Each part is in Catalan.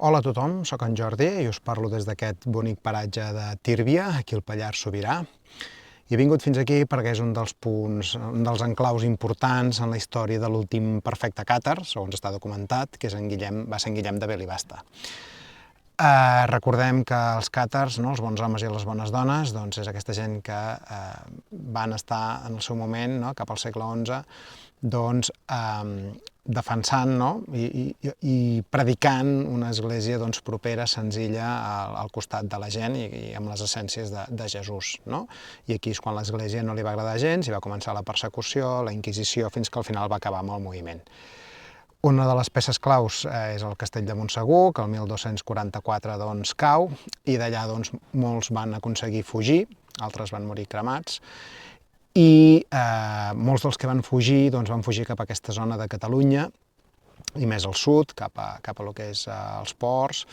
Hola a tothom, sóc en Jordi i us parlo des d'aquest bonic paratge de Tírvia, aquí al Pallars Sobirà. I he vingut fins aquí perquè és un dels punts, un dels enclaus importants en la història de l'últim perfecte càtar, segons està documentat, que és va ser en Guillem de Belibasta. Recordem que els càtars, no, els bons homes i les bones dones, doncs és aquesta gent que van estar en el seu moment, no, cap al segle XI, doncs, defensant, no, i predicant una església doncs, propera, senzilla, al costat de la gent i amb les essències de Jesús. No? I aquí és quan l'església no li va agradar gens i va començar la persecució, la Inquisició, fins que al final va acabar amb el moviment. Una de les peces claus és el castell de Montsegur, que el 1244 doncs, cau, i d'allà doncs, molts van aconseguir fugir, altres van morir cremats, i molts dels que van fugir doncs, van fugir cap a aquesta zona de Catalunya, i més al sud, cap a el que és els ports,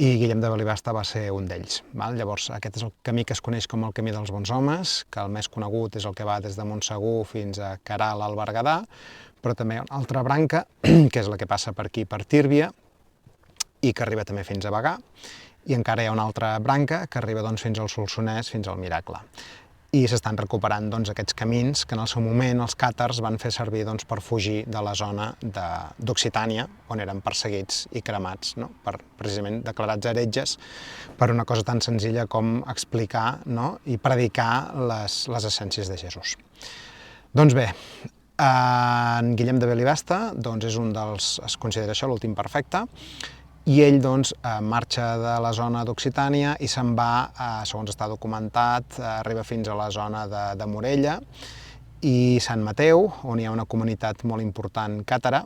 i Guillem de Belibasta va ser un d'ells. Llavors, aquest és el camí que es coneix com el camí dels bons homes, que el més conegut és el que va des de Montsegur fins a Queralt al Berguedà, però també hi ha una altra branca, que és la que passa per aquí, per Tírvia, i que arriba també fins a Bagà, i encara hi ha una altra branca que arriba doncs, fins al Solsonès, fins al Miracle. I s'estan recuperant doncs, aquests camins que en el seu moment els càtars van fer servir doncs, per fugir de la zona d'Occitània, on eren perseguits i cremats, no? Precisament declarats heretges per una cosa tan senzilla com explicar, no? I predicar les essències de Jesús. Doncs bé, en Guillem de Belibasta doncs, és un dels, es considera això l'últim perfecte, i ell doncs, marxa de la zona d'Occitània i se'n va, segons està documentat, arriba fins a la zona de Morella i Sant Mateu, on hi ha una comunitat molt important càtara,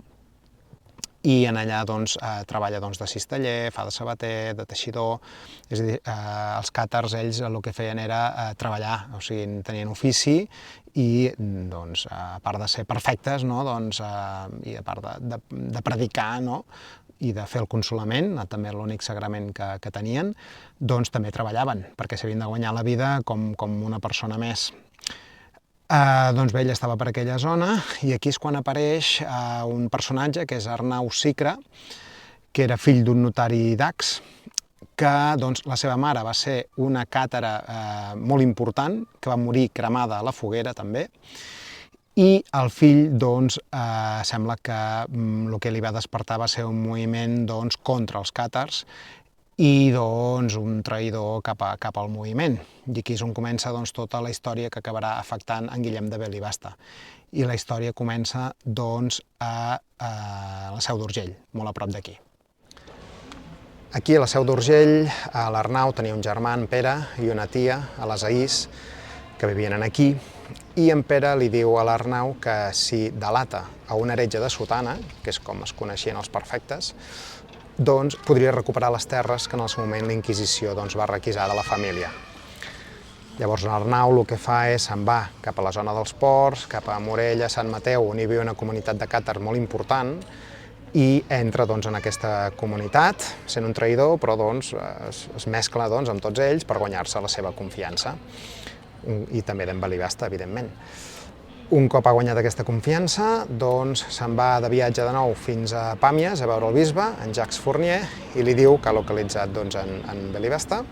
i en allà doncs, treballa doncs, de cisteller, fa de sabater, de teixidor, és a dir, els càtars ells el que feien era treballar, o sigui, tenien ofici i doncs, a part de ser perfectes, no, doncs, i a part de predicar, no, i de fer el consolament, també l'únic sagrament que tenien, doncs també treballaven, perquè s'havien de guanyar la vida com una persona més. Doncs bé, ell estava per aquella zona, i aquí és quan apareix un personatge que és Arnau Cicre, que era fill d'un notari d'Acs, que doncs, la seva mare va ser una càtara molt important, que va morir cremada a la foguera també, i el fill doncs, sembla que el que li va despertar va ser un moviment doncs, contra els càtars i doncs, un traïdor cap al moviment. I aquí és on comença doncs, tota la història que acabarà afectant en Guillem de Belibasta. I la història comença doncs, a la Seu d'Urgell, molt a prop d'aquí. Aquí a la Seu d'Urgell, l'Arnau tenia un germà, en Pere, i una tia, a les Aís, que vivien aquí, i en Pere li diu a l'Arnau que si delata a un heretge de sotana, que és com es coneixien els perfectes, doncs podria recuperar les terres que en el seu moment la Inquisició doncs, va requisar de la família. Llavors l'Arnau el que fa és se'n va cap a la zona dels ports, cap a Morella, Sant Mateu, on hi havia una comunitat de càtars molt important, i entra doncs, en aquesta comunitat, sent un traïdor, però doncs, es mescla doncs, amb tots ells per guanyar-se la seva confiança. I també d'en Belibasta, evidentment. Un cop ha guanyat aquesta confiança, doncs se'n va de viatge de nou fins a Pàmies a veure el bisbe, en Jacques Fournier, i li diu que ha localitzat doncs, en Belibasta,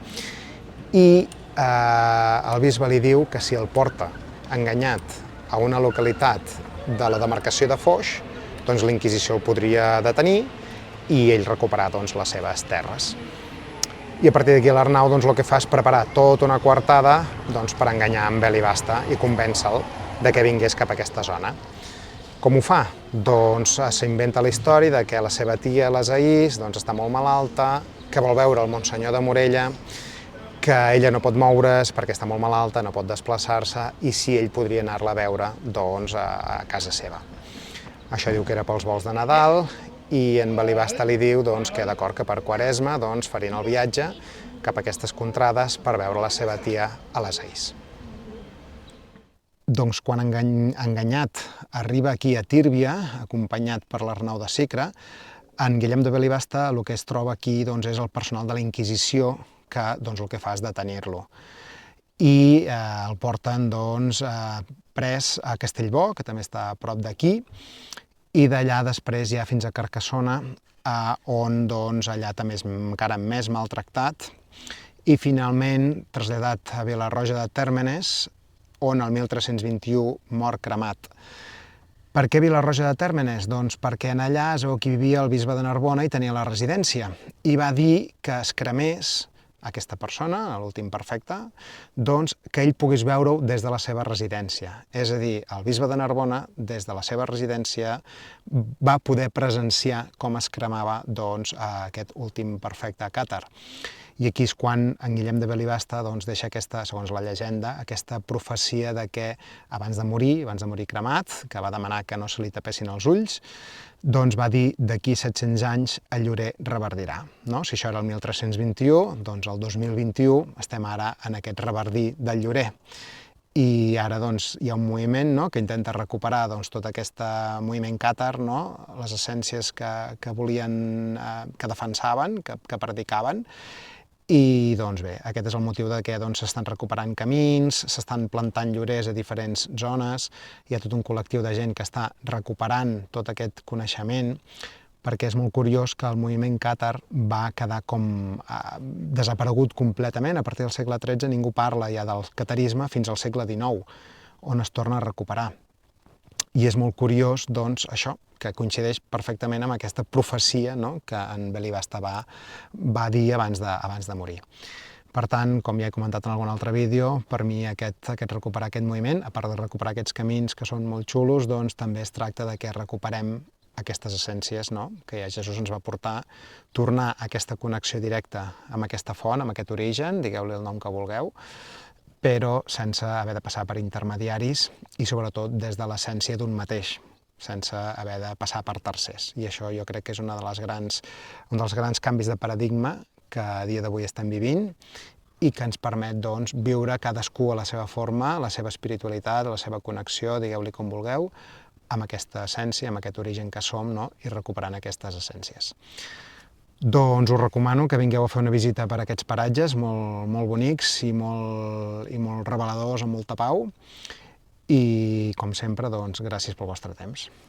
i el bisbe li diu que si el porta enganyat a una localitat de la demarcació de Foix, doncs la Inquisició el podria detenir i ell recuperar doncs, les seves terres. I a partir d'aquí l'Arnau doncs, el que fa és preparar tota una coartada doncs, per enganyar en Belibasta i convèncer-lo de que vingués cap a aquesta zona. Com ho fa? Doncs s'inventa la història de que la seva tia, les Aís, doncs, està molt malalta, que vol veure el Monsenyor de Morella, que ella no pot moure's perquè està molt malalta, no pot desplaçar-se, i si ell podria anar-la a veure doncs, a casa seva. Això diu que era pels volts de Nadal, i en Belibasta li diu doncs, que d'acord que per Quaresma doncs, farien el viatge cap a aquestes contrades per veure la seva tia a les Aís. Doncs quan enganyat arriba aquí a Tírvia, acompanyat per l'Arnau de Cicre, en Guillem de Belibasta el que es troba aquí doncs, és el personal de la Inquisició que doncs, el que fa és detenir-lo. I el porten doncs, pres a Castellbò, que també està a prop d'aquí, i d'allà després ja fins a Carcassona, on doncs, allà també és encara més maltractat, i finalment traslladat a Vila-roja de Térmenes, on el 1321 mor cremat. Per què Vila-roja de Térmenes? Doncs perquè en allà es veu que vivia el bisbe de Narbona i tenia la residència, i va dir que es cremés aquesta persona, l'últim perfecte, doncs que ell pogués veure-ho des de la seva residència. És a dir, el bisbe de Narbona, des de la seva residència, va poder presenciar com es cremava doncs, aquest últim perfecte a Càtar. I aquí és quan en Guillem de Belibasta doncs, deixa aquesta, segons la llegenda, aquesta profecia de que abans de morir cremat, que va demanar que no se li tapessin els ulls, doncs va dir d'aquí 700 anys el llorer reverdirà. No? Si això era el 1321, doncs el 2021 estem ara en aquest reverdir del llorer. I ara doncs, hi ha un moviment, no?, que intenta recuperar doncs, tot aquest moviment càtar, no?, les essències que volien, que defensaven, que predicaven. I doncs bé, aquest és el motiu de que s'estan recuperant camins, s'estan plantant llorers a diferents zones, hi ha tot un col·lectiu de gent que està recuperant tot aquest coneixement, perquè és molt curiós que el moviment càtar va quedar com desaparegut completament. A partir del segle XIII ningú parla ja del catarisme fins al segle XIX, on es torna a recuperar. I és molt curiós, doncs, això, que coincideix perfectament amb aquesta profecia, no?, que en Belibasta va dir abans de morir. Per tant, com ja he comentat en algun altre vídeo, per mi recuperar aquest moviment, a part de recuperar aquests camins que són molt xulos, doncs també es tracta de que recuperem aquestes essències, no?, que ja Jesús ens va portar, tornar a aquesta connexió directa amb aquesta font, amb aquest origen, digueu-li el nom que vulgueu, però sense haver de passar per intermediaris i sobretot des de l'essència d'un mateix, sense haver de passar per tercers. I això jo crec que és un dels grans canvis de paradigma que a dia d'avui estem vivint i que ens permet doncs, viure cadascú a la seva forma, la seva espiritualitat, la seva connexió, digueu-li com vulgueu, amb aquesta essència, amb aquest origen que som, no?, i recuperant aquestes essències. Doncs us recomano que vingueu a fer una visita per aquests paratges molt bonics i molt reveladors, amb molta pau. I, com sempre, doncs, gràcies pel vostre temps.